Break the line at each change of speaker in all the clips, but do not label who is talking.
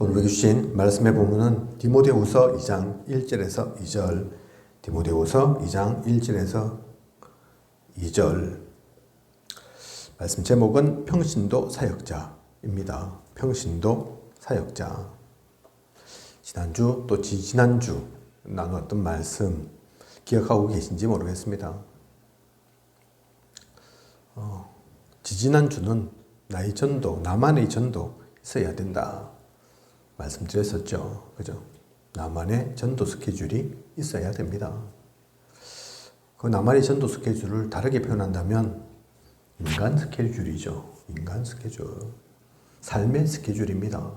오늘 우리 주신 말씀의 본문은 디모데후서 2장 1절에서 2절, 디모데후서 2장 1절에서 2절. 말씀 제목은 평신도 사역자입니다. 평신도 사역자. 지난주 또 지지난주 나누었던 말씀 기억하고 계신지 모르겠습니다. 지지난주는 나의 전도, 나만의 전도 있어야 된다 말씀드렸었죠. 그죠? 나만의 전도 스케줄이 있어야 됩니다. 그 나만의 전도 스케줄을 다르게 표현한다면 인간 스케줄이죠. 인간 스케줄. 삶의 스케줄입니다.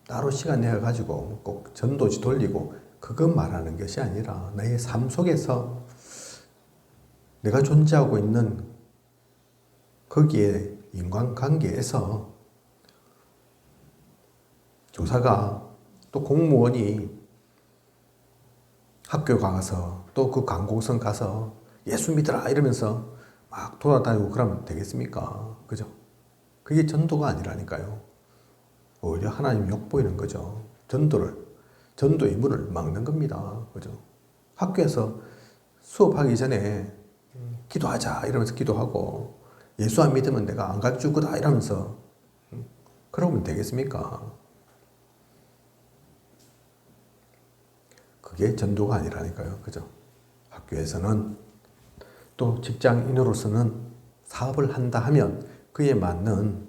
따로 시간 내가지고 꼭 전도지 돌리고 그것 말하는 것이 아니라 나의 삶 속에서 내가 존재하고 있는 거기에 인간관계에서 교사가 또 공무원이 학교 가서 또 그 관공서 가서 예수 믿으라 이러면서 막 돌아다니고 그러면 되겠습니까? 그죠? 그게 전도가 아니라니까요. 오히려 하나님 욕보이는 거죠. 전도의 문을 막는 겁니다. 그죠? 학교에서 수업하기 전에 기도하자 이러면서 기도하고 예수 안 믿으면 내가 안 가르쳐 줄 거다 이러면서 그러면 되겠습니까? 그게 전도가 아니라니까요. 그죠? 학교에서는 또 직장인으로서는 사업을 한다 하면 그에 맞는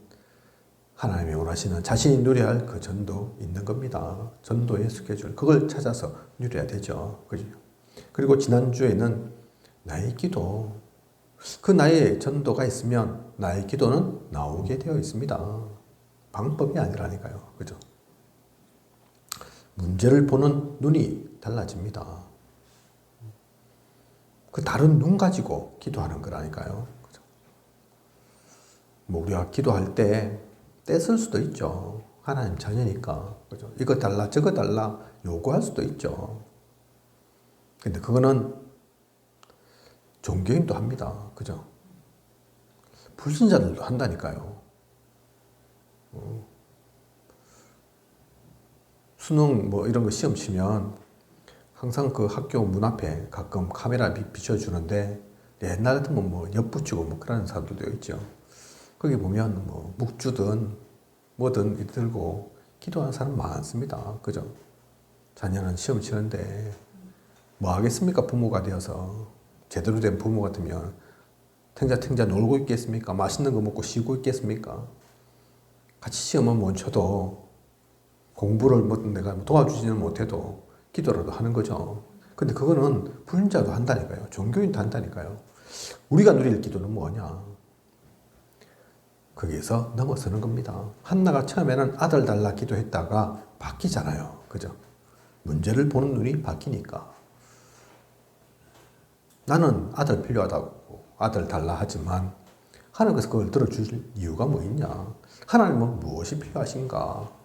하나님이 원하시는 자신이 누려야 할 그 전도 있는 겁니다. 전도의 스케줄. 그걸 찾아서 누려야 되죠. 그죠? 그리고 지난주에는 나의 기도. 그 나의 전도가 있으면 나의 기도는 나오게 되어 있습니다. 방법이 아니라니까요. 그죠? 문제를 보는 눈이 달라집니다. 그 다른 눈 가지고 기도하는 거라니까요. 그죠? 뭐 우리가 기도할 때 떼쓸 수도 있죠. 하나님 자녀니까. 그죠? 이거 달라 저거 달라 요구할 수도 있죠. 근데 그거는 종교인도 합니다. 그죠? 불신자들도 한다니까요. 수능 뭐 이런 거 시험 치면 항상 그 학교 문 앞에 가끔 카메라 비춰주는데 옛날 같으면 뭐 엿붙이고 뭐 그러는 사람들도 있죠. 거기 보면 뭐 묵주든 뭐든 들고 기도하는 사람 많습니다. 그죠? 자녀는 시험 치는데 뭐 하겠습니까? 부모가 되어서 제대로 된 부모 같으면 탱자 놀고 있겠습니까? 맛있는 거 먹고 쉬고 있겠습니까? 같이 시험은 못 쳐도 공부를 뭐 내가 도와주지는 못해도 기도라도 하는 거죠. 근데 그거는 불신자도 한다니까요. 종교인도 한다니까요. 우리가 누릴 기도는 뭐냐? 거기에서 넘어서는 겁니다. 한나가 처음에는 아들 달라 기도했다가 바뀌잖아요. 그죠? 문제를 보는 눈이 바뀌니까. 나는 아들 필요하다고 아들 달라 하지만 하나님께서 그걸 들어주실 이유가 뭐 있냐? 하나님은 무엇이 필요하신가?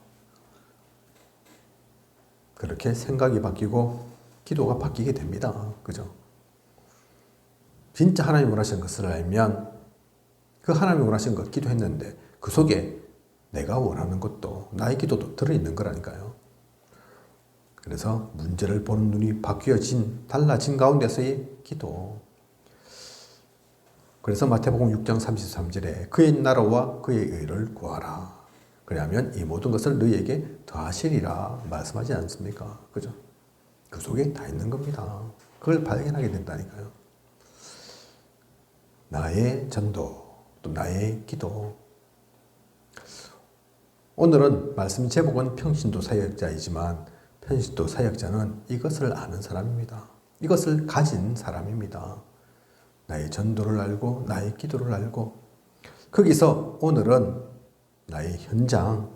그렇게 생각이 바뀌고 기도가 바뀌게 됩니다. 그죠? 진짜 하나님이 원하시는 것을 알면 그 하나님이 원하시는 것 기도했는데 그 속에 내가 원하는 것도 나의 기도도 들어있는 거라니까요. 그래서 문제를 보는 눈이 달라진 가운데서의 기도. 그래서 마태복음 6장 33절에 그의 나라와 그의 의를 구하라. 그러면 이 모든 것을 너희에게 더하시리라 말씀하지 않습니까? 그죠? 그 속에 다 있는 겁니다. 그걸 발견하게 된다니까요. 나의 전도, 또 나의 기도. 오늘은 말씀 제목은 평신도 사역자이지만 평신도 사역자는 이것을 아는 사람입니다. 이것을 가진 사람입니다. 나의 전도를 알고 나의 기도를 알고 거기서 오늘은 나의 현장,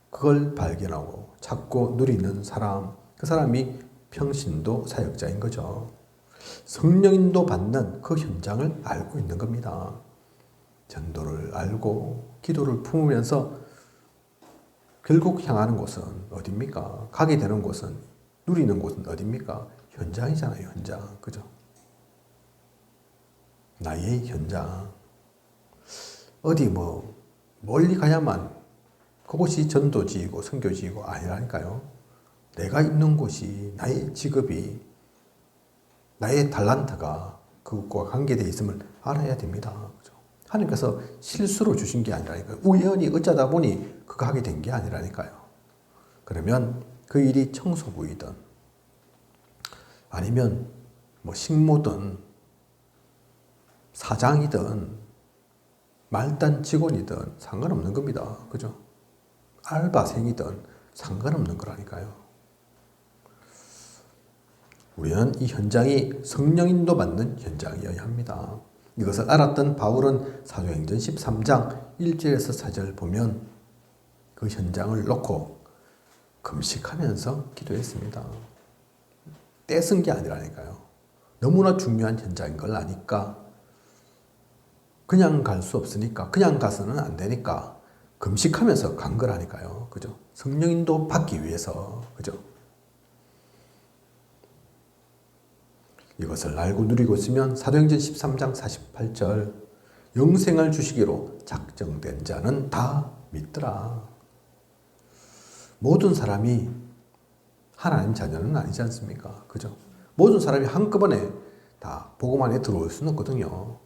그걸 발견하고 찾고 누리는 사람, 그 사람이 평신도 사역자인 거죠. 성령인도 받는 그 현장을 알고 있는 겁니다. 전도를 알고 기도를 품으면서 결국 향하는 곳은 어디입니까? 가게 되는 곳은, 누리는 곳은 어디입니까? 현장이잖아요, 현장. 그죠? 나의 현장. 어디 멀리 가야만 그곳이 전도지이고 선교지이고 아니라니까요. 내가 있는 곳이, 나의 직업이, 나의 달란트가 그것과 관계되어 있음을 알아야 됩니다. 그죠? 하나님께서 실수로 주신 게 아니라니까요. 우연히 어쩌다 보니 그거 하게 된 게 아니라니까요. 그러면 그 일이 청소부이든 아니면 뭐 식모든 사장이든 말단 직원이든 상관없는 겁니다. 그죠? 알바생이든 상관없는 거라니까요. 우리는 이 현장이 성령 인도받는 현장이어야 합니다. 이것을 알았던 바울은 사도행전 13장 1절에서 4절 보면 그 현장을 놓고 금식하면서 기도했습니다. 떼쓴 게 아니라니까요. 너무나 중요한 현장인 걸 아니까 그냥 갈 수 없으니까, 그냥 가서는 안 되니까 금식하면서 간 거라니까요. 그죠? 성령 인도 받기 위해서. 그죠? 이것을 알고 누리고 있으면 사도행전 13장 48절 영생을 주시기로 작정된 자는 다 믿더라. 모든 사람이 하나님 자녀는 아니지 않습니까? 그죠? 모든 사람이 한꺼번에 다 복음 안에 들어올 수는 없거든요.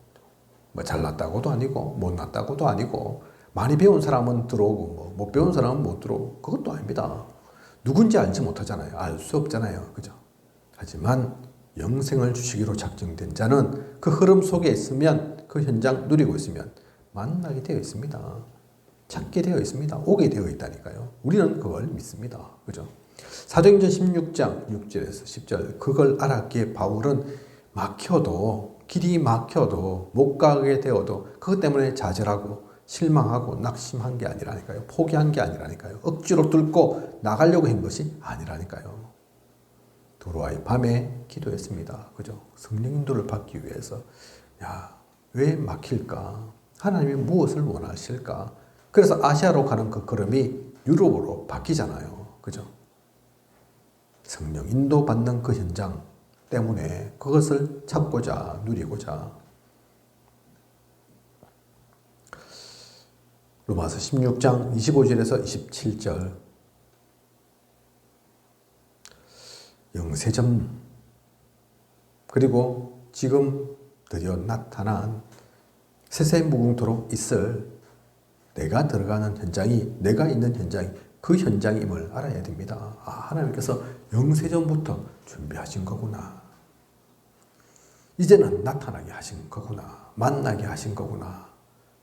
뭐 잘났다고도 아니고 못났다고도 아니고 많이 배운 사람은 들어오고 뭐 못 배운 사람은 못 들어오고 그것도 아닙니다. 누군지 알지 못하잖아요. 알 수 없잖아요. 그죠? 하지만 영생을 주시기로 작정된 자는 그 흐름 속에 있으면 그 현장 누리고 있으면 만나게 되어 있습니다. 찾게 되어 있습니다. 오게 되어 있다니까요. 우리는 그걸 믿습니다. 그죠? 사도행전 16장 6절에서 10절 그걸 알았기에 바울은 막혀도 길이 막혀도 못 가게 되어도 그것 때문에 좌절하고 실망하고 낙심한 게 아니라니까요. 포기한 게 아니라니까요. 억지로 뚫고 나가려고 한 것이 아니라니까요. 두로와의 밤에 기도했습니다. 그죠? 성령 인도를 받기 위해서 왜 막힐까? 하나님이 무엇을 원하실까? 그래서 아시아로 가는 그 걸음이 유럽으로 바뀌잖아요. 그죠? 성령 인도 받는 그 현장 때문에 그것을 찾고자 누리고자 로마서 16장 25절에서 27절 영세점 그리고 지금 드디어 나타난 세세무궁토록 있을 내가 들어가는 현장이 내가 있는 현장이 그 현장임을 알아야 됩니다. 하나님께서 영세전부터 준비하신 거구나. 이제는 나타나게 하신 거구나. 만나게 하신 거구나.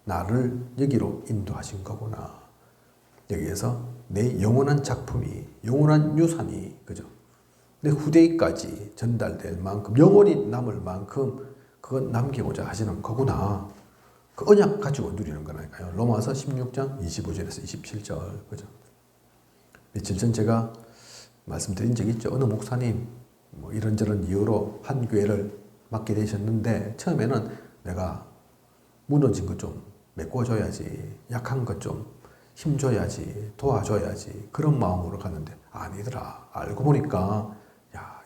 나를 여기로 인도하신 거구나. 여기에서 내 영원한 작품이 영원한 유산이 그죠? 내 후대까지 전달될 만큼 영원히 남을 만큼 그건 남기고자 하시는 거구나. 그 언약 가지고 누리는 거라니까요. 로마서 16장 25절에서 27절 그죠? 며칠 전 제가 말씀드린 적이 있죠. 어느 목사님 뭐 이런저런 이유로 한 교회를 맡게 되셨는데 처음에는 내가 무너진 것 좀 메꿔줘야지 약한 것 좀 힘줘야지 도와줘야지 그런 마음으로 갔는데 아니더라. 알고 보니까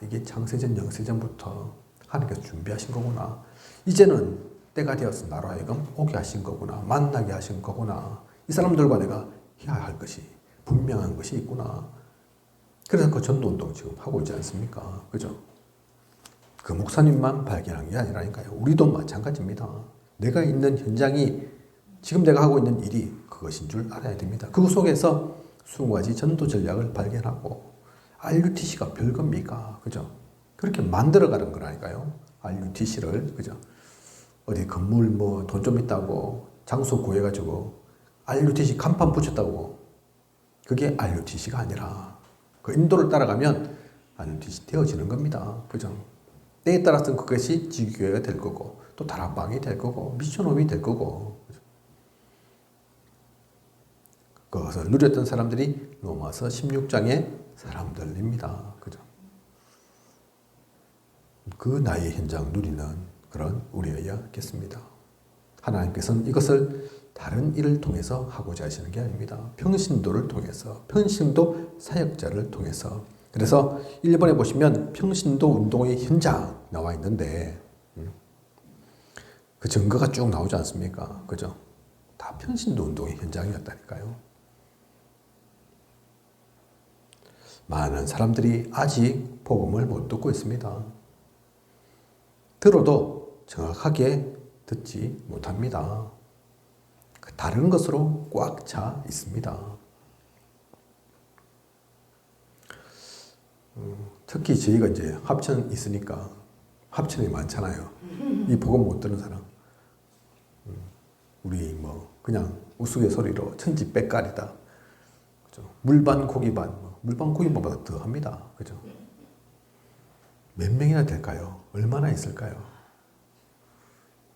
이게 창세전 영세전부터 하나님께서 준비하신 거구나. 이제는 때가 되어서 나로 하여금 오게 하신 거구나. 만나게 하신 거구나. 이 사람들과 내가 해야 할 것이 분명한 것이 있구나. 그래서 그 전도운동 지금 하고 있지 않습니까? 그죠? 그 목사님만 발견한 게 아니라니까요. 우리도 마찬가지입니다. 내가 있는 현장이 지금 내가 하고 있는 일이 그것인 줄 알아야 됩니다. 그 속에서 20가지 전도 전략을 발견하고 RUTC가 별겁니까? 그죠? 그렇게 만들어가는 거라니까요. RUTC를 그죠? 어디 건물 뭐 돈 좀 있다고 장소 구해가지고 RUTC 간판 붙였다고 그게 RUTC가 아니라 그 인도를 따라가면 RUTC 되어지는 겁니다. 그죠? 때에 따라서는 그것이 지교회가 될 거고 또 다락방이 될 거고 미션홈이 될 거고 그죠? 그것을 누렸던 사람들이 로마서 16장의 사람들입니다. 그죠? 그 나의 현장 누리는 그런 우리여야겠습니다. 하나님께서는 이것을 다른 일을 통해서 하고자 하시는 게 아닙니다. 평신도를 통해서, 평신도 사역자를 통해서. 그래서 1번에 보시면 평신도 운동의 현장 나와 있는데 그 증거가 쭉 나오지 않습니까? 그죠? 다 평신도 운동의 현장이었다니까요. 많은 사람들이 아직 복음을 못 듣고 있습니다. 들어도 정확하게 듣지 못합니다. 다른 것으로 꽉 차 있습니다. 특히 저희가 이제 합천 있으니까 합천이 많잖아요. 이 복음 못 듣는 사람. 우리 뭐 그냥 우스갯소리로 천지백갈이다. 그죠? 물반 고기반, 물반 고기반보다 더 합니다. 그죠? 몇 명이나 될까요? 얼마나 있을까요?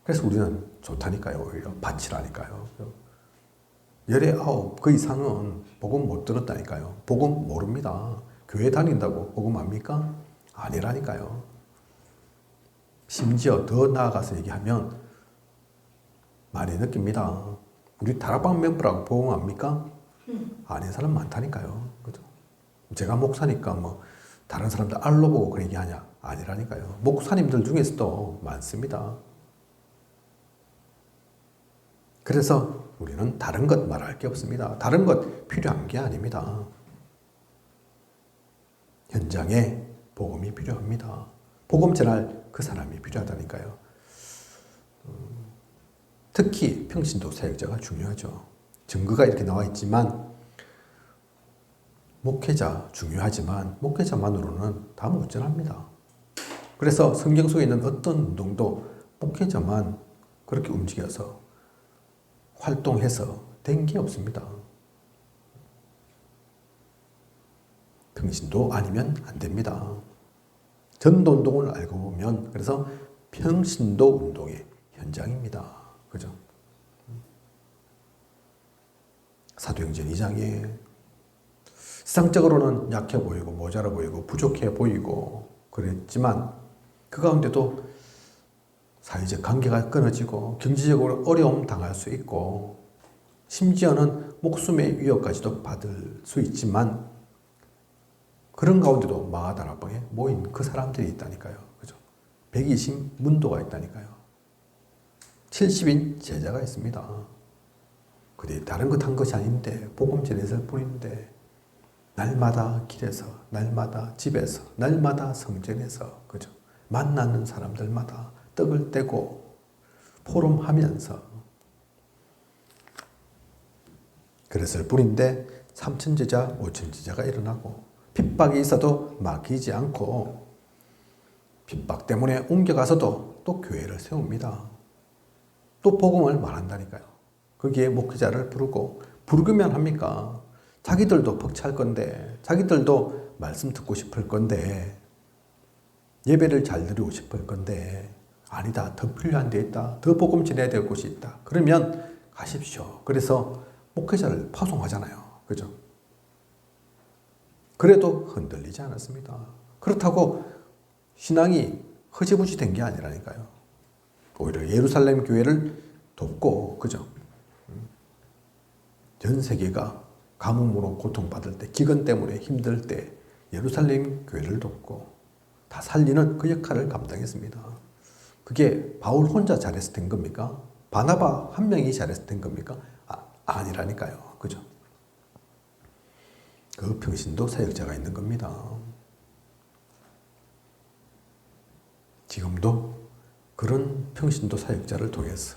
그래서 우리는 좋다니까요. 오히려 바치라니까요. 19, 그 이상은 복음 못 들었다니까요. 복음 모릅니다. 교회 다닌다고 복음 압니까? 아니라니까요. 심지어 더 나아가서 얘기하면 많이 느낍니다. 우리 다락방 멤버라고 복음 압니까? 아닌 사람 많다니까요. 그죠? 제가 목사니까 뭐 다른 사람들 알로 보고 그런 얘기하냐? 아니라니까요. 목사님들 중에서도 많습니다. 그래서 우리는 다른 것 말할 게 없습니다. 다른 것 필요한 게 아닙니다. 현장에 복음이 필요합니다. 복음 전할 그 사람이 필요하다니까요. 특히 평신도 사역자가 중요하죠. 증거가 이렇게 나와 있지만 목회자 중요하지만 목회자만으로는 다 모자랍니다. 그래서 성경 속에 있는 어떤 운동도 목회자만 그렇게 움직여서 활동해서 된 게 없습니다. 평신도 아니면 안 됩니다. 전도 운동을 알고 보면 그래서 평신도 운동의 현장입니다. 그죠? 사도행전 2장에 세상적으로는 약해 보이고 모자라 보이고 부족해 보이고 그랬지만 그 가운데도 사회적 관계가 끊어지고 경제적으로 어려움 당할 수 있고 심지어는 목숨의 위협까지도 받을 수 있지만 그런 가운데도 마가다락방에 모인 그 사람들이 있다니까요. 그죠? 120 문도가 있다니까요. 70인 제자가 있습니다. 그들이 다른 것 한 것이 아닌데 복음 전했을 뿐인데 날마다 길에서, 날마다 집에서, 날마다 성전에서, 그죠? 만나는 사람들마다 떡을 떼고 포럼하면서 그랬을 뿐인데 3천 제자, 5천 제자가 일어나고 핍박이 있어도 막히지 않고 핍박 때문에 옮겨가서도 또 교회를 세웁니다. 또 복음을 말한다니까요. 거기에 목회자를 부르고 부르기만 합니까? 자기들도 벅찰 건데 자기들도 말씀 듣고 싶을 건데 예배를 잘 드리고 싶을 건데 아니다. 더 필요한 데 있다. 더 복음 전해야 될 곳이 있다. 그러면 가십시오. 그래서 목회자를 파송하잖아요. 그죠? 그래도 흔들리지 않았습니다. 그렇다고 신앙이 흐지부지 된 게 아니라니까요. 오히려 예루살렘 교회를 돕고, 그죠? 전 세계가 가뭄으로 고통받을 때, 기근 때문에 힘들 때 예루살렘 교회를 돕고 다 살리는 그 역할을 감당했습니다. 그게 바울 혼자 잘해서 된 겁니까? 바나바 한 명이 잘해서 된 겁니까? 아니라니까요. 그죠? 그 평신도 사역자가 있는 겁니다. 지금도 그런 평신도 사역자를 통해서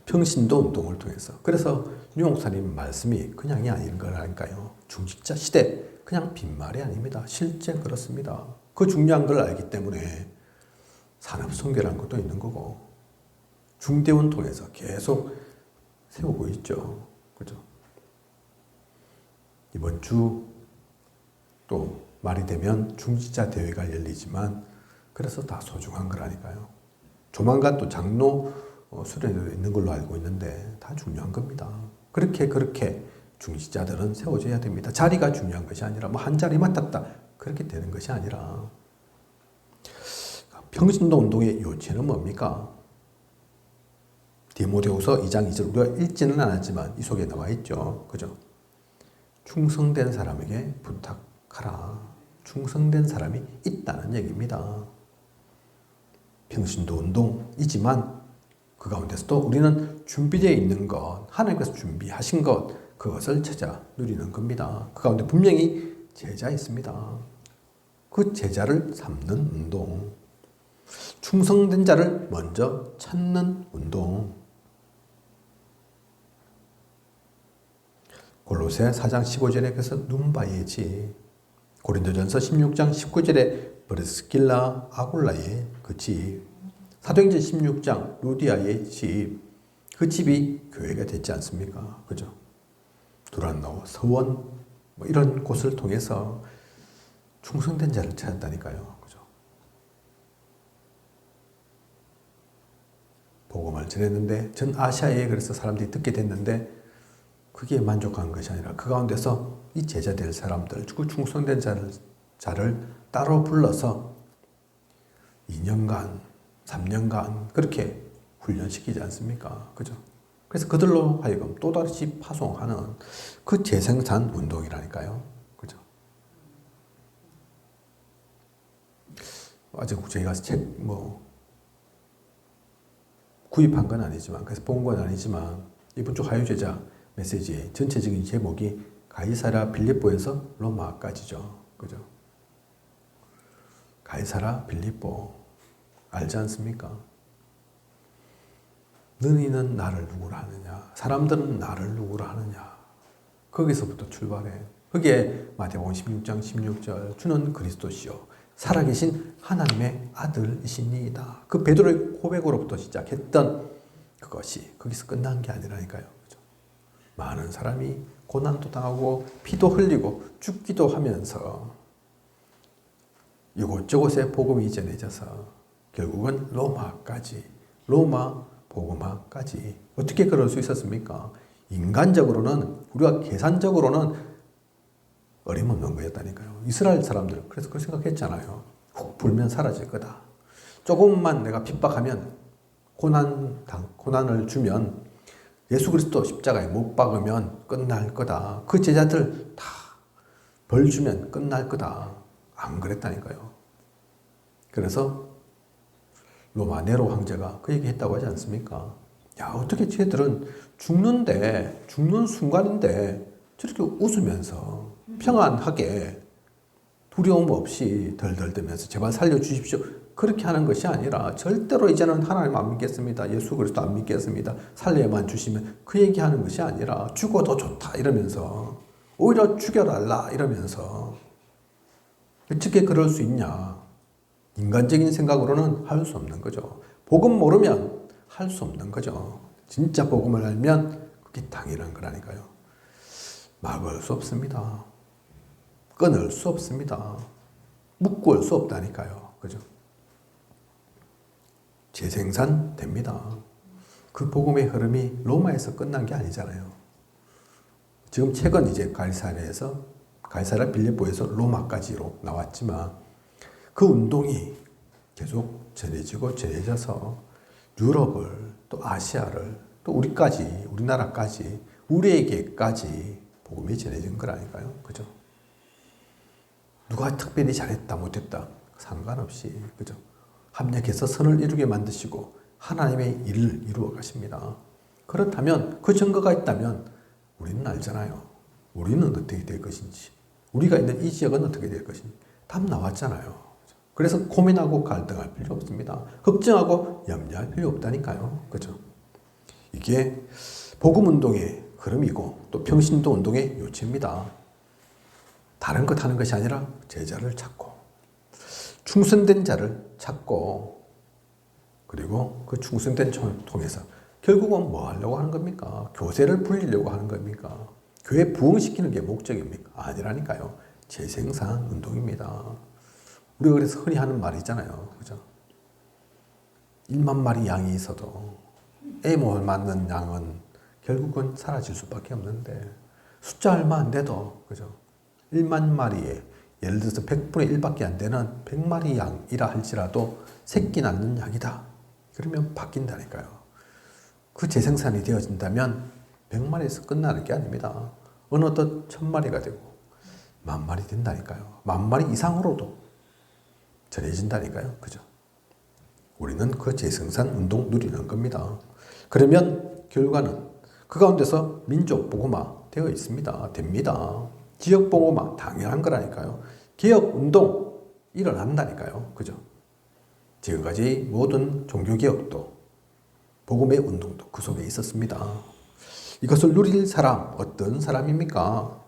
평신도 운동을 통해서 그래서 유 목사님 말씀이 그냥이 아닌 거라니까요. 중직자 시대 그냥 빈말이 아닙니다. 실제 그렇습니다. 그 중요한 걸 알기 때문에 산업선교라는 것도 있는 거고 중대원 통해서 계속 세우고 있죠. 그죠? 이번 주 또 말이 되면 중직자 대회가 열리지만 그래서 다 소중한 거라니까요. 조만간 또 장로 수련회도 있는 걸로 알고 있는데 다 중요한 겁니다. 그렇게 중직자들은 세워져야 됩니다. 자리가 중요한 것이 아니라 뭐 한 자리 맡았다 그렇게 되는 것이 아니라 평신도 운동의 요체는 뭡니까? 디모데후서 2장 2절 우리가 읽지는 않았지만 이 속에 나와 있죠. 그죠? 충성된 사람에게 부탁하라. 충성된 사람이 있다는 얘기입니다. 평신도 운동이지만 그 가운데서도 우리는 준비되어 있는 것, 하나님께서 준비하신 것, 그것을 찾아 누리는 겁니다. 그 가운데 분명히 제자 있습니다. 그 제자를 삼는 운동. 충성된 자를 먼저 찾는 운동. 골로새 4장 15절에 그래서 눈 봐야지. 고린도전서 16장 19절에 브리스길라 아굴라의 그 집, 사도행전 16장 루디아의 집, 그 집이 교회가 됐지 않습니까? 그죠? 두란노, 서원 뭐 이런 곳을 통해서 충성된 자를 찾았다니까요. 그죠? 복음을 전했는데 전 아시아에 그래서 사람들이 듣게 됐는데 그게 만족한 것이 아니라 그 가운데서 이 제자 될 사람들, 그 충성된 자를 따로 불러서 2년간, 3년간 그렇게 훈련시키지 않습니까? 그죠? 그래서 그들로 하여금 또다시 파송하는 그 재생산 운동이라니까요. 그죠? 아직 저희가 책 구입한 건 아니지만, 그래서 본 건 아니지만, 이번 주 화요제자 메시지의 전체적인 제목이 가이사랴 빌립보에서 로마까지죠. 그죠? 가이사랴 빌립보. 알지 않습니까? 너희는 나를 누구라 하느냐? 사람들은 나를 누구라 하느냐? 거기서부터 출발해. 거기에 마태복음 16장 16절 주는 그리스도시요 살아계신 하나님의 아들이시니이다. 그 베드로의 고백으로부터 시작했던 그것이 거기서 끝난 게 아니라니까요. 그죠? 많은 사람이 고난도 당하고 피도 흘리고 죽기도 하면서 이곳저곳에 복음이 전해져서 결국은 로마까지, 로마 복음화까지. 어떻게 그럴 수 있었습니까? 인간적으로는, 우리가 계산적으로는 어림없는 거였다니까요. 이스라엘 사람들 그래서 그 생각했잖아요. 훅 불면 사라질 거다. 조금만 내가 핍박하면 고난을 주면 예수 그리스도 십자가에 못 박으면 끝날 거다. 그 제자들 다 벌 주면 끝날 거다. 안 그랬다니까요. 그래서 로마 네로 황제가 그 얘기 했다고 하지 않습니까? 야, 어떻게 쟤들은 죽는 순간인데 저렇게 웃으면서 평안하게 두려움 없이 덜덜대면서 제발 살려주십시오. 그렇게 하는 것이 아니라 절대로 이제는 하나님 안 믿겠습니다. 예수 그리스도 안 믿겠습니다. 살려만 주시면 그 얘기하는 것이 아니라 죽어도 좋다 이러면서 오히려 죽여달라 이러면서 어떻게 그럴 수 있냐. 인간적인 생각으로는 할 수 없는 거죠. 복음 모르면 할 수 없는 거죠. 진짜 복음을 알면 그게 당연한 거라니까요. 막을 수 없습니다. 끊을 수 없습니다. 묶을 수 없다니까요. 그죠? 재생산됩니다. 그 복음의 흐름이 로마에서 끝난 게 아니잖아요. 지금 최근 이제 가이사랴 빌립보에서 로마까지로 나왔지만 그 운동이 계속 전해지고 전해져서 유럽을 또 아시아를 또 우리나라까지 우리에게까지 복음이 전해진 거라니까요. 그죠? 누가 특별히 잘했다 못했다 상관없이 그죠? 합력해서 선을 이루게 만드시고 하나님의 일을 이루어 가십니다. 그렇다면 그 증거가 있다면 우리는 알잖아요. 우리는 어떻게 될 것인지, 우리가 있는 이 지역은 어떻게 될 것인지 답 나왔잖아요. 그래서 고민하고 갈등할 필요 없습니다. 걱정하고 염려할 필요 없다니까요. 그죠? 이게 복음운동의 흐름이고 또 평신도 운동의 요체입니다. 다른 것 하는 것이 아니라 제자를 찾고 충성된 자를 찾고 그리고 그 충성된 자를 통해서 결국은 뭐 하려고 하는 겁니까? 교세를 불리려고 하는 겁니까? 교회 부흥시키는 게 목적입니까? 아니라니까요. 재생산 운동입니다. 우리가 그래서 흔히 하는 말이 있잖아요. 그죠? 1만 마리 양이 있어도 애 못 맞는 양은 결국은 사라질 수밖에 없는데 숫자 얼마 안 돼도 그죠? 1만 마리에 예를 들어서 100분의 1밖에 안 되는 100마리 양이라 할지라도 새끼 낳는 양이다. 그러면 바뀐다니까요. 그 재생산이 되어진다면 100마리에서 끝나는 게 아닙니다. 어느덧 1000마리가 되고 10,000마리 된다니까요. 10,000마리 이상으로도 전해진다니까요. 그죠? 우리는 그 재생산 운동 누리는 겁니다. 그러면 결과는 그 가운데서 민족 복음화 되어 있습니다. 됩니다. 지역봉오만 당연한 거라니까요. 개혁운동 일어난다니까요. 그죠? 지금까지 모든 종교개혁도 복음의 운동도 그 속에 있었습니다. 이것을 누릴 사람 어떤 사람입니까?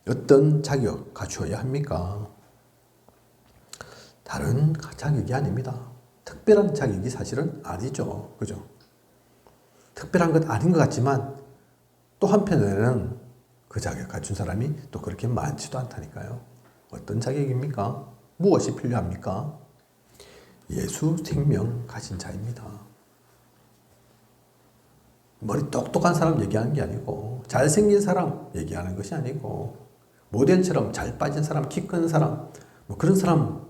어떤 자격 갖추어야 합니까? 다른 자격이 아닙니다. 특별한 자격이 사실은 아니죠. 그죠? 특별한 것 아닌 것 같지만 또 한편에는 그 자격 갖춘 사람이 또 그렇게 많지도 않다니까요. 어떤 자격입니까? 무엇이 필요합니까? 예수 생명 가진 자입니다. 머리 똑똑한 사람 얘기하는 게 아니고 잘생긴 사람 얘기하는 것이 아니고 모델처럼 잘 빠진 사람, 키 큰 사람 뭐 그런 사람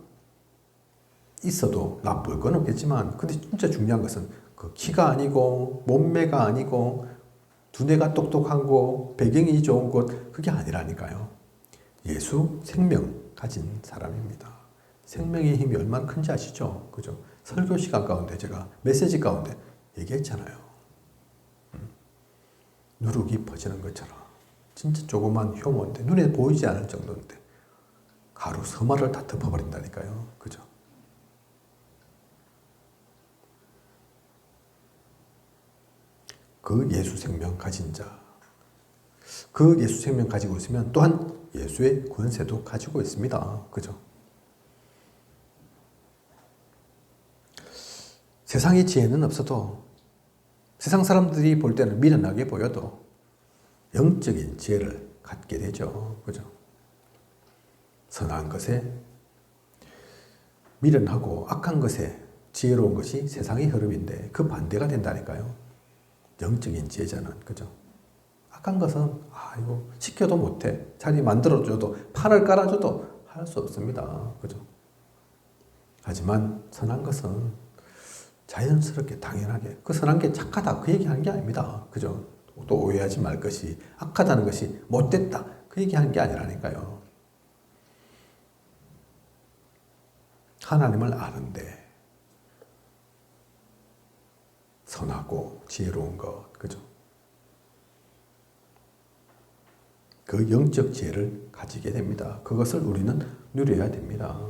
있어도 나쁠 건 없겠지만 근데 진짜 중요한 것은 그 키가 아니고 몸매가 아니고 두뇌가 똑똑한 거 배경이 좋은 것 그게 아니라니까요. 예수 생명 가진 사람입니다. 생명의 힘이 얼마나 큰지 아시죠? 그죠? 설교 시간 가운데 제가 메시지 가운데 얘기했잖아요. 누룩이 퍼지는 것처럼 진짜 조그만 효모인데 눈에 보이지 않을 정도인데 가루 서마를 다 덮어버린다니까요. 그죠? 그 예수 생명 가진 자, 그 예수 생명 가지고 있으면 또한 예수의 권세도 가지고 있습니다. 그죠? 세상의 지혜는 없어도 세상 사람들이 볼 때는 미련하게 보여도 영적인 지혜를 갖게 되죠. 그죠? 선한 것에 미련하고 악한 것에 지혜로운 것이 세상의 흐름인데 그 반대가 된다니까요. 영적인 지혜자는. 그죠? 악한 것은 이거 시켜도 못해. 자리 만들어줘도 판을 깔아줘도 할 수 없습니다. 그죠? 하지만 선한 것은 자연스럽게 당연하게 그 선한 게 착하다 그 얘기하는 게 아닙니다. 그죠? 또 오해하지 말 것이 악하다는 것이 못됐다 그 얘기하는 게 아니라니까요. 하나님을 아는데 선하고 지혜로운 것 그죠? 그 영적 지혜를 가지게 됩니다. 그것을 우리는 누려야 됩니다.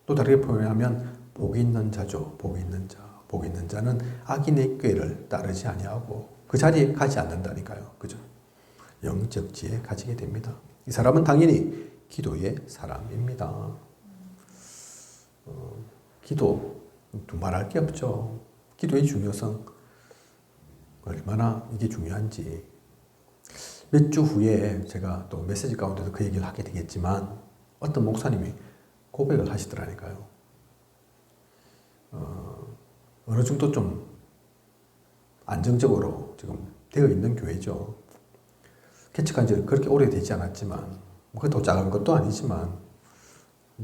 또 다르게 표현하면 복이 있는 자죠. 복이 있는 자. 복이 있는 자는 악인의 꾀를 따르지 아니하고 그 자리에 가지 않는다니까요. 그죠? 영적 지혜 가지게 됩니다. 이 사람은 당연히 기도의 사람입니다. 기도 두말할 게 없죠. 기도의 중요성 얼마나 이게 중요한지 몇 주 후에 제가 또 메시지 가운데도 그 얘기를 하게 되겠지만 어떤 목사님이 고백을 하시더라니까요. 어느 정도 좀 안정적으로 지금 되어 있는 교회죠. 개척한 지 그렇게 오래되지 않았지만 그것도 작은 것도 아니지만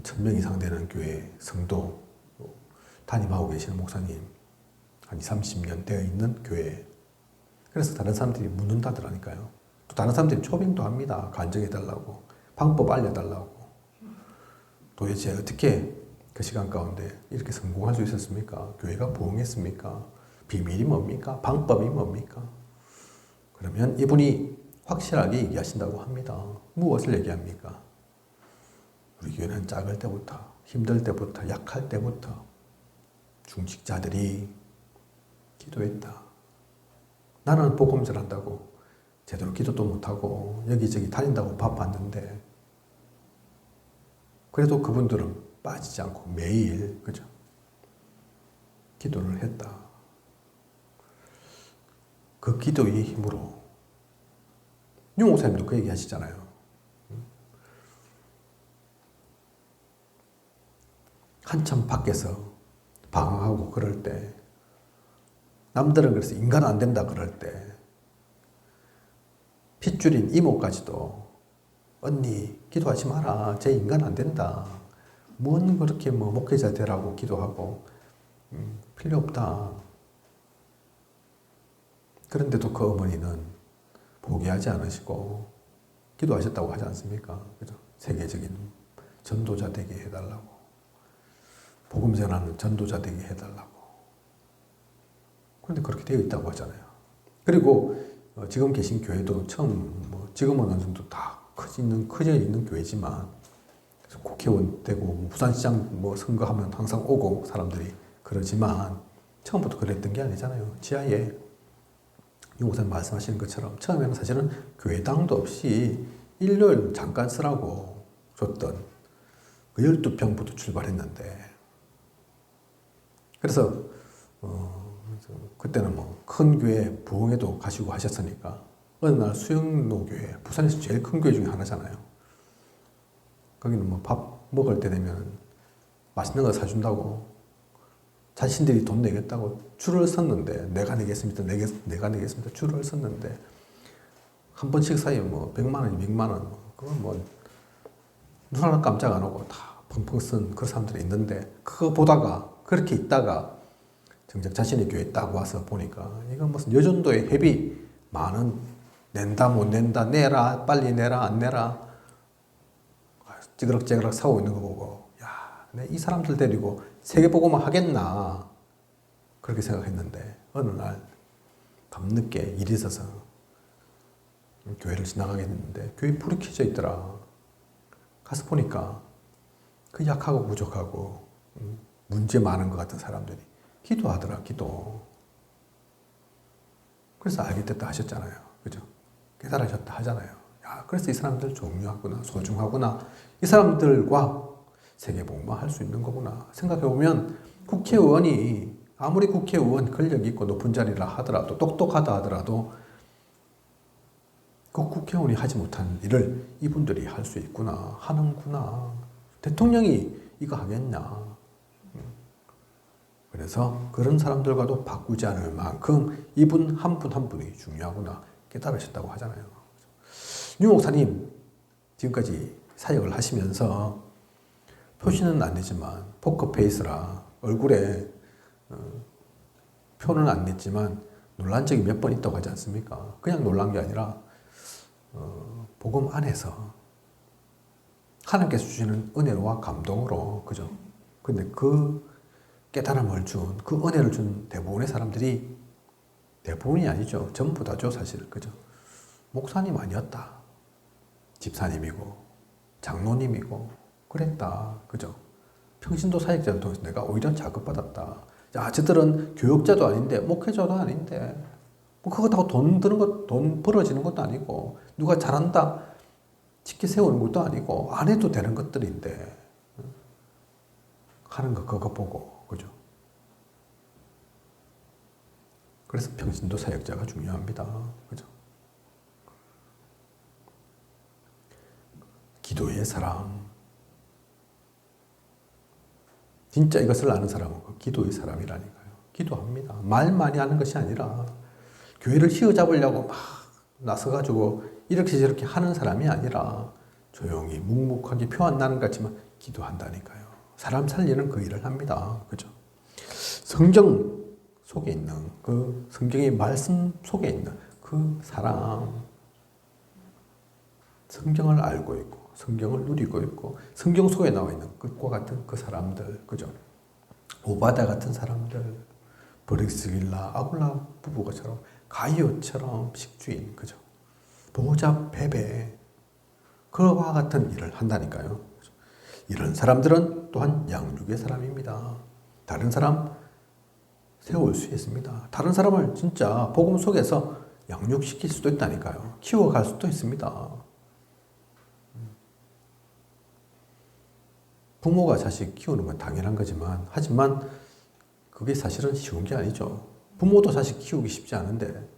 1000명 이상 되는 교회 성도 담임하고 계시는 목사님 한 20, 30년 되어 있는 교회 그래서 다른 사람들이 묻는다더라니까요. 또 다른 사람들이 초빙도 합니다. 간증해달라고 방법 알려달라고 도대체 어떻게 그 시간 가운데 이렇게 성공할 수 있었습니까? 교회가 부흥했습니까? 비밀이 뭡니까? 방법이 뭡니까? 그러면 이분이 확실하게 얘기하신다고 합니다. 무엇을 얘기합니까? 우리 교회는 작을 때부터, 힘들 때부터, 약할 때부터 중직자들이 기도했다. 나는 복음 전한다고 제대로 기도도 못하고 여기저기 다닌다고 바빴는데 그래도 그분들은 빠지지 않고 매일 그죠? 기도를 했다. 그 기도의 힘으로 윤 목사님도 그 얘기 하시잖아요. 한참 밖에서 방황하고 그럴 때 남들은 그래서 인간 안 된다 그럴 때 핏줄인 이모까지도 언니 기도하지 마라. 쟤 인간 안 된다. 뭔 그렇게 목회자 되라고 기도하고 필요 없다. 그런데도 그 어머니는 포기하지 않으시고 기도하셨다고 하지 않습니까? 그죠? 세계적인 전도자 되게 해달라고. 복음 전하는 전도자 되게 해달라고. 그런데 그렇게 되어 있다고 하잖아요. 그리고 지금 계신 교회도 처음 지금은 어느 정도 다 커져 있는 교회지만 국회의원 되고 부산시장 뭐 선거하면 항상 오고 사람들이 그러지만 처음부터 그랬던 게 아니잖아요. 지하에 유목사님 말씀하시는 것처럼 처음에는 사실은 교회당도 없이 일요일 잠깐 쓰라고 줬던 그 12평부터 출발했는데 그래서 그때는 뭐 큰 교회 부흥회도 가시고 하셨으니까 어느 날 수영로 교회, 부산에서 제일 큰 교회 중에 하나잖아요. 거기는 뭐 밥 먹을 때 되면 맛있는 거 사준다고 자신들이 돈 내겠다고 줄을 섰는데 내가 내겠습니다. 내가 내겠습니다. 줄을 섰는데 한 번 식사에 뭐 100만 원이 100만 원 그건 뭐 눈 하나 깜짝 안 하고 다 펑펑 쓴 그 사람들이 있는데 그거 보다가 그렇게 있다가 정작 자신의 교회에 딱 와서 보니까 이건 무슨 여전도의 회비 만원 낸다 못 낸다 내라 빨리 내라 안 내라 찌그럭찌그럭 사고 있는 거 보고 야, 이 사람들 데리고 세계보고만 하겠나 그렇게 생각했는데 어느 날 밤늦게 일이 있어서 교회를 지나가게 됐는데 교회 불이 켜져 있더라. 가서 보니까 그 약하고 부족하고 문제 많은 것 같은 사람들이 기도하더라. 기도. 그래서 알게 됐다 하셨잖아요. 그죠? 깨달으셨다 하잖아요. 야, 그래서 이 사람들 중요하구나, 소중하구나. 이 사람들과 세계복음화 할 수 있는 거구나. 생각해보면 국회의원이 아무리 국회의원 권력 있고 높은 자리라 하더라도 똑똑하다 하더라도 그 국회의원이 하지 못한 일을 이분들이 할 수 있구나, 하는구나. 대통령이 이거 하겠냐. 그래서 그런 사람들과도 바꾸지 않을 만큼 이분 한 분 한 분이 중요하구나 깨달으셨다고 하잖아요. 유 목사님 지금까지 사역을 하시면서 표시는 안 되지만 포커페이스라 얼굴에 표는 안 냈지만 놀란 적이 몇 번 있다고 하지 않습니까? 그냥 놀란 게 아니라 복음 안에서 하나님께서 주시는 은혜와 감동으로 그죠? 근데 그 깨달음을 준, 그 은혜를 준 대부분의 사람들이 대부분이 아니죠. 전부 다죠, 사실. 그죠? 목사님 아니었다. 집사님이고, 장로님이고, 그랬다. 그죠? 평신도 사역자를 통해서 내가 오히려 자극받았다. 야, 저들은 교육자도 아닌데, 목회자도 아닌데, 뭐 그거 다 돈 드는 것, 돈 벌어지는 것도 아니고, 누가 잘한다, 쉽게 세우는 것도 아니고, 안 해도 되는 것들인데, 하는 거 그거 보고, 그죠? 그래서 평신도 사역자가 중요합니다. 그죠? 기도의 사람. 진짜 이것을 아는 사람은 그 기도의 사람이라니까요. 기도합니다. 말 많이 하는 것이 아니라 교회를 휘어잡으려고 막 나서가지고 이렇게 저렇게 하는 사람이 아니라 조용히 묵묵하게 표 안 나는 것 같지만 기도한다니까요. 사람 살리는 그 일을 합니다. 그죠? 성경 속에 있는 그 성경의 말씀 속에 있는 그 사람, 성경을 알고 있고 성경을 누리고 있고 성경 속에 나와 있는 끝과 같은 그 사람들, 그죠? 오바다 같은 사람들, 브릭스길라, 아굴라 부부가처럼 가이오처럼 식주인, 그죠? 보호자 베베 그와 같은 일을 한다니까요. 이런 사람들은 또한 양육의 사람입니다. 다른 사람 세울 수 있습니다. 다른 사람을 진짜 복음 속에서 양육시킬 수도 있다니까요. 키워갈 수도 있습니다. 부모가 자식 키우는 건 당연한 거지만 하지만 그게 사실은 쉬운 게 아니죠. 부모도 자식 키우기 쉽지 않은데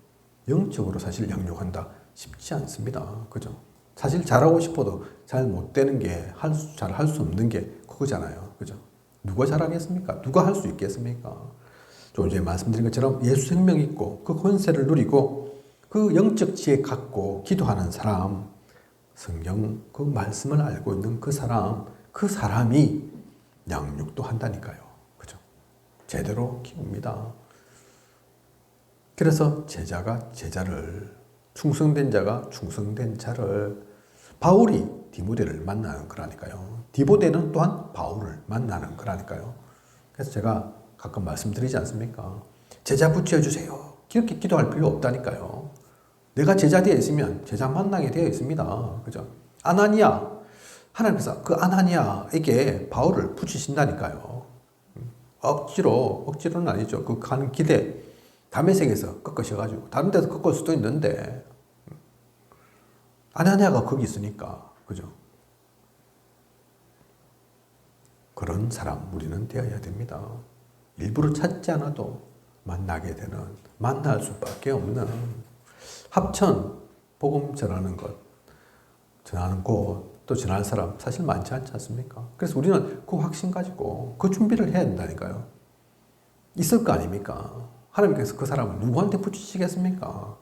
영적으로 사실 양육한다 쉽지 않습니다. 그죠? 사실 잘하고 싶어도 잘 못 되는 게 잘 할 수 없는 게 그거잖아요. 그죠? 누가 잘하겠습니까? 누가 할 수 있겠습니까? 좀 전에 말씀드린 것처럼 예수 생명 있고 그 권세를 누리고 그 영적 지혜 갖고 기도하는 사람, 성경 그 말씀을 알고 있는 그 사람이 양육도 한다니까요. 그죠? 제대로 키웁니다. 그래서 제자가 제자를, 충성된 자가 충성된 자를, 바울이 디모데를 만나는 거라니까요. 디모데는 또한 바울을 만나는 거라니까요. 그래서 제가 가끔 말씀드리지 않습니까? 제자 붙여주세요. 이렇게 기도할 필요 없다니까요. 내가 제자 되어 있으면 제자 만나게 되어 있습니다. 그죠? 아나니아, 하나님께서 그 아나니아에게 바울을 붙이신다니까요. 억지로는 아니죠. 그 가는 길에 다메섹에서 꺾으셔가지고 다른 데서 꺾을 수도 있는데 아나니아가 거기 있으니까, 그죠? 그런 사람 우리는 되어야 됩니다. 일부러 찾지 않아도 만나게 되는, 만날 수밖에 없는 합천 복음 전하는 것, 전하는 곳, 또 전할 사람 사실 많지 않지 않습니까? 그래서 우리는 그 확신 가지고 그 준비를 해야 된다니까요. 있을 거 아닙니까? 하나님께서 그 사람을 누구한테 붙이시겠습니까?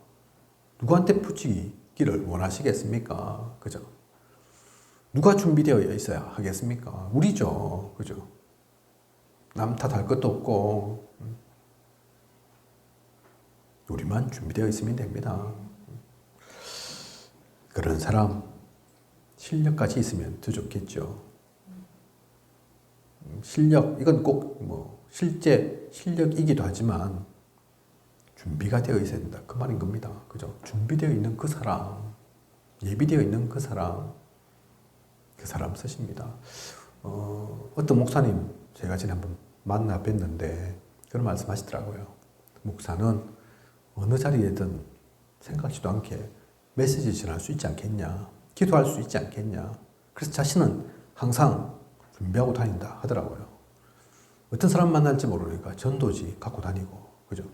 누구한테 붙이기를 원하시겠습니까? 그죠? 누가 준비되어 있어야 하겠습니까? 우리죠. 그죠? 남 탓할 것도 없고, 우리만 준비되어 있으면 됩니다. 그런 사람, 실력까지 있으면 더 좋겠죠. 실력, 이건 꼭 실제 실력이기도 하지만, 준비가 되어 있어야 된다. 그 말인 겁니다. 그죠? 준비되어 있는 그 사람, 예비되어 있는 그 사람 쓰십니다. 어떤 목사님, 제가 전에 한번 만나 뵀는데, 그런 말씀 하시더라고요. 목사는 어느 자리에든 생각지도 않게 메시지 전할 수 있지 않겠냐, 기도할 수 있지 않겠냐. 그래서 자신은 항상 준비하고 다닌다 하더라고요. 어떤 사람 만날지 모르니까 전도지 갖고 다니고, 그죠?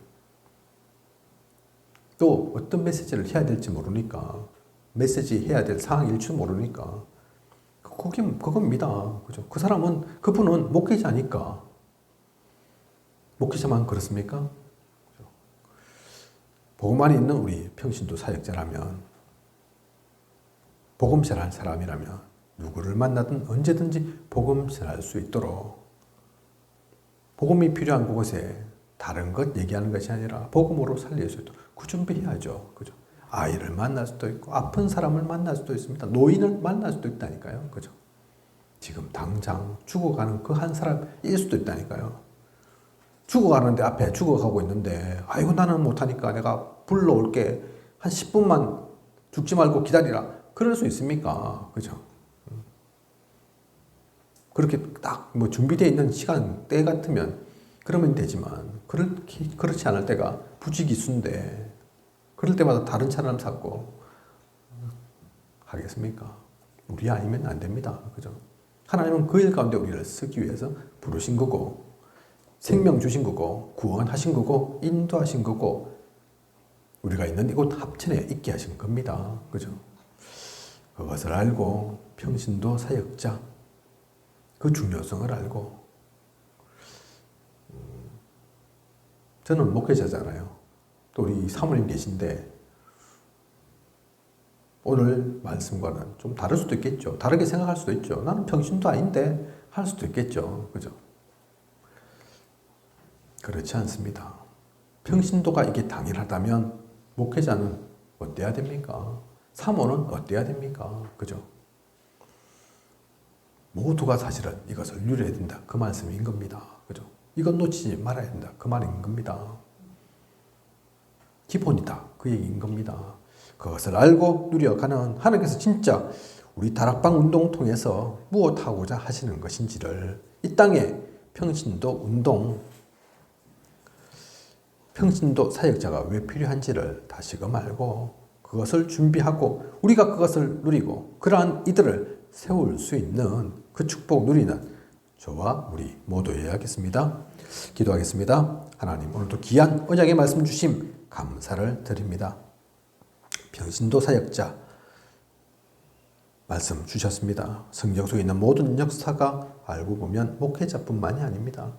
또 어떤 메시지를 해야 될지 모르니까, 메시지 해야 될 상황일 줄 모르니까, 그겁니다. 그죠? 그분은 목회자니까. 목회자만 그렇습니까? 복음 안에 있는 우리 평신도 사역자라면, 복음 전할 사람이라면, 누구를 만나든 언제든지 복음 전할 수 있도록, 복음이 필요한 그곳에 다른 것 얘기하는 것이 아니라 복음으로 살릴 수 있도록 그 준비해야죠. 그죠? 아이를 만날 수도 있고, 아픈 사람을 만날 수도 있습니다. 노인을 만날 수도 있다니까요. 그죠? 지금 당장 죽어가는 그 한 사람일 수도 있다니까요. 죽어가는데, 앞에 죽어가고 있는데, 아이고, 나는 못하니까 내가 불러올게. 한 10분만 죽지 말고 기다리라. 그럴 수 있습니까? 그죠? 그렇게 딱 준비되어 있는 시간, 때 같으면 그러면 되지만, 그렇지 않을 때가 부지기수인데, 그럴 때마다 다른 사람 찾고 하겠습니까? 우리 아니면 안 됩니다. 그죠? 하나님은 그 일 가운데 우리를 쓰기 위해서 부르신 거고, 생명 주신 거고, 구원하신 거고, 인도하신 거고, 우리가 있는 이곳 합천에 있게 하신 겁니다. 그죠? 그것을 알고 평신도 사역자, 그 중요성을 알고, 저는 목회자잖아요. 또 우리 사모님 계신데, 오늘 말씀과는 좀 다를 수도 있겠죠. 다르게 생각할 수도 있죠. 나는 평신도 아닌데 할 수도 있겠죠. 그죠? 그렇지 않습니다. 평신도가 이게 당연하다면 목회자는 어때야 됩니까? 사모는 어때야 됩니까? 그죠? 모두가 사실은 이것을 누려야 된다. 그 말씀인 겁니다. 그죠? 이건 놓치지 말아야 된다. 그 말인 겁니다. 기본이다. 그 얘기인 겁니다. 그것을 알고 누려가는 하나님께서 진짜 우리 다락방 운동을 통해서 무엇하고자 하시는 것인지를, 이 땅에 평신도 운동, 평신도 사역자가 왜 필요한지를 다시금 알고 그것을 준비하고 우리가 그것을 누리고 그러한 이들을 세울 수 있는 그 축복 누리는 저와 우리 모두여야겠습니다. 기도하겠습니다. 하나님, 오늘도 귀한 언약의 말씀 주심 감사를 드립니다. 평신도 사역자 말씀 주셨습니다. 성경 속에 있는 모든 역사가 알고 보면 목회자뿐만이 아닙니다.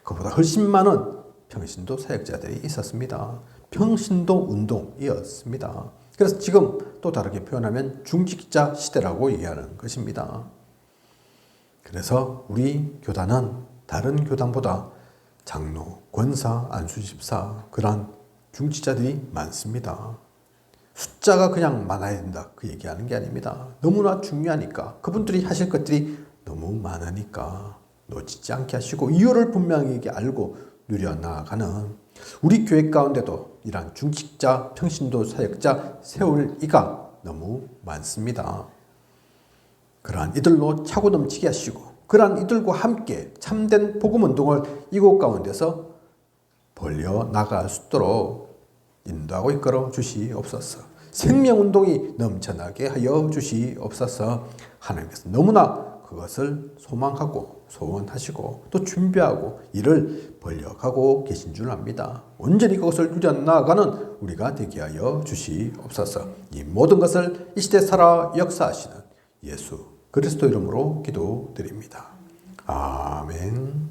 그보다 훨씬 많은 평신도 사역자들이 있었습니다. 평신도 운동이었습니다. 그래서 지금 또 다르게 표현하면 중직자 시대라고 얘기하는 것입니다. 그래서 우리 교단은 다른 교단보다 장로, 권사, 안수집사 그런 중직자들이 많습니다. 숫자가 그냥 많아야 된다 그 얘기하는 게 아닙니다. 너무나 중요하니까, 그분들이 하실 것들이 너무 많으니까 놓치지 않게 하시고 이유를 분명히 알고 누려나가는 우리 교회 가운데도 이러한 중직자, 평신도 사역자 세울 이가 너무 많습니다. 또한 이들로 차고 넘치게 하시고 그러한 이들과 함께 참된 복음운동을 이곳 가운데서 벌려 나갈 수 있도록 인도하고 이끌어 주시옵소서. 생명운동이 넘쳐나게 하여 주시옵소서. 하나님께서 너무나 그것을 소망하고 소원하시고 또 준비하고 이를 벌려가고 계신 줄 압니다. 온전히 그것을 누려나가는 우리가 되게 하여 주시옵소서. 이 모든 것을 이 시대 살아 역사하시는 예수 그리스도 이름으로 기도드립니다. 아멘.